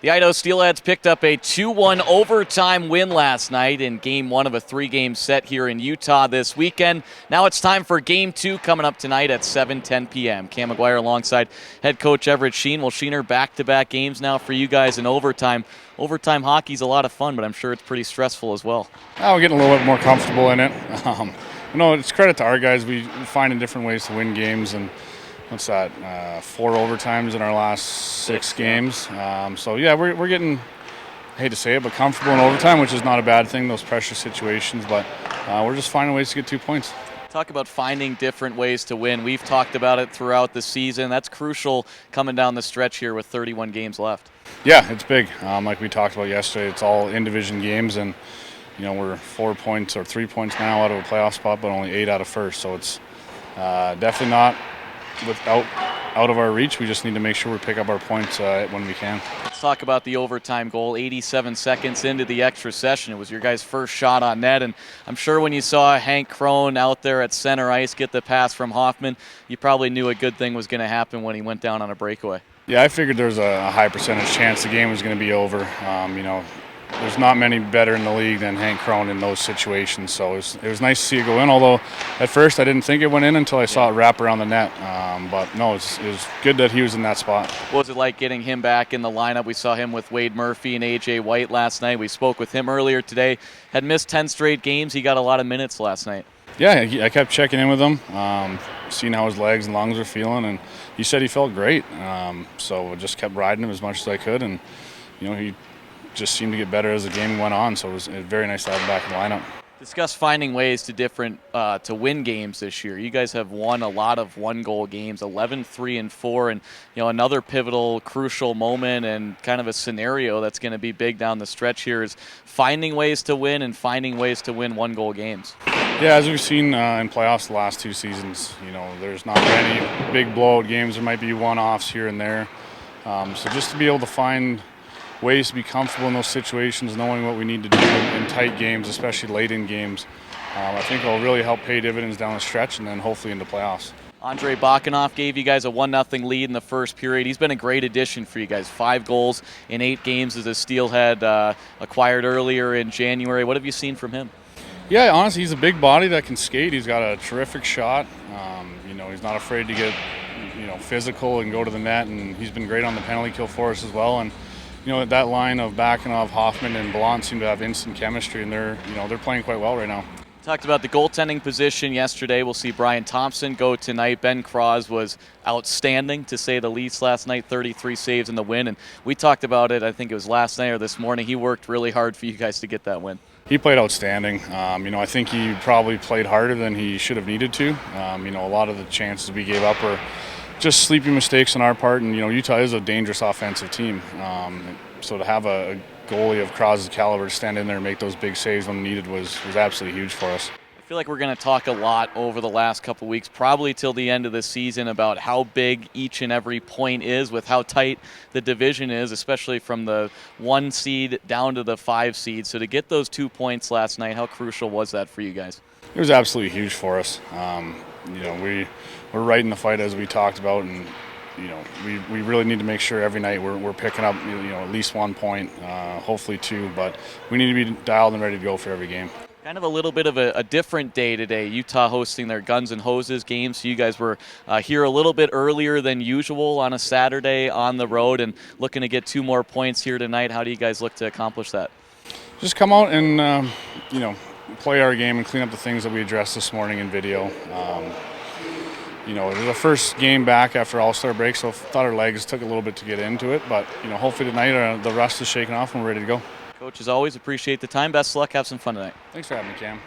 The Idaho Steelheads picked up a 2-1 overtime win last night in Game 1 of a 3-game set here in Utah this weekend. Now it's time for Game 2 coming up tonight at 7:10 p.m. Cam McGuire alongside head coach Everett Sheen. Well, Sheener, back-to-back games now for you guys in overtime. Overtime hockey's a lot of fun, but I'm sure it's pretty stressful as well. We're getting a little bit more comfortable in it. It's credit to our guys. We find different ways to win games, and what's that? 4 overtimes in our last 6 games. We're getting, I hate to say it, but comfortable in overtime, which is not a bad thing, those pressure situations. But we're just finding ways to get 2 points. Talk about finding different ways to win. We've talked about it throughout the season. That's crucial coming down the stretch here with 31 games left. Yeah, it's big. Like we talked about yesterday, it's all in-division games, and we're 4 points or 3 points now out of a playoff spot, but only 8 out of first. So it's definitely not out of our reach. We just need to make sure we pick up our points when we can. Let's talk about the overtime goal. 87 seconds into the extra session, it was your guys' first shot on net, and I'm sure when you saw Hank Crone out there at center ice get the pass from Hoffman, you probably knew a good thing was going to happen when he went down on a breakaway. Yeah, I figured there was a high percentage chance the game was going to be over. There's not many better in the league than Hank Crone in those situations, so it was nice to see it go in, although at first I didn't think it went in until I saw it wrap around the net. But no, it was good that he was in that spot. What was it like getting him back in the lineup? We saw him with Wade Murphy and A.J. White last night. We spoke with him earlier today. Had missed 10 straight games. He got a lot of minutes last night. Yeah, I kept checking in with him, seeing how his legs and lungs were feeling, and he said he felt great. So I just kept riding him as much as I could, and he just seemed to get better as the game went on, so it was very nice to have him back in the lineup. Discuss finding ways to win games this year. You guys have won a lot of one-goal games, 11-3-4, and another pivotal, crucial moment and kind of a scenario that's going to be big down the stretch here is finding ways to win and finding ways to win one-goal games. Yeah, as we've seen in playoffs the last 2 seasons, there's not many big blowout games. There might be one-offs here and there. So just to be able to find ways to be comfortable in those situations, knowing what we need to do in tight games, especially late in games, I think will really help pay dividends down the stretch and then hopefully into playoffs. Andrei Bakanov gave you guys a 1-0 lead in the first period. He's been a great addition for you guys. 5 goals in 8 games as a Steelhead acquired earlier in January. What have you seen from him? Yeah, honestly, he's a big body that can skate. He's got a terrific shot. He's not afraid to get physical and go to the net, and he's been great on the penalty kill for us as well. And that line of Bakanov, Hoffman, and Blount seem to have instant chemistry, and they're playing quite well right now. Talked about the goaltending position yesterday. We'll see Brian Thompson go tonight. Ben Cross was outstanding, to say the least, last night. 33 saves in the win, and we talked about it, I think it was last night or this morning. He worked really hard for you guys to get that win. He played outstanding. I think he probably played harder than he should have needed to. A lot of the chances we gave up were just sleepy mistakes on our part, and Utah is a dangerous offensive team. So to have a goalie of Cros's caliber to stand in there and make those big saves when needed was absolutely huge for us. I feel like we're going to talk a lot over the last couple weeks, probably till the end of the season, about how big each and every point is with how tight the division is, especially from the 1 seed down to the 5 seed. So to get those 2 points last night, how crucial was that for you guys? It was absolutely huge for us. We're right in the fight, as we talked about, and we really need to make sure every night we're picking up at least 1 point, hopefully 2, but we need to be dialed and ready to go for every game. Kind of a little bit of a different day today. Utah hosting their Guns and Hoses game, so you guys were here a little bit earlier than usual on a Saturday on the road and looking to get 2 more points here tonight. How do you guys look to accomplish that? Just come out and play our game and clean up the things that we addressed this morning in video. It was the first game back after All-Star break, so I thought our legs took a little bit to get into it. But, hopefully tonight the rust is shaken off and we're ready to go. Coach, as always, appreciate the time. Best of luck. Have some fun tonight. Thanks for having me, Cam.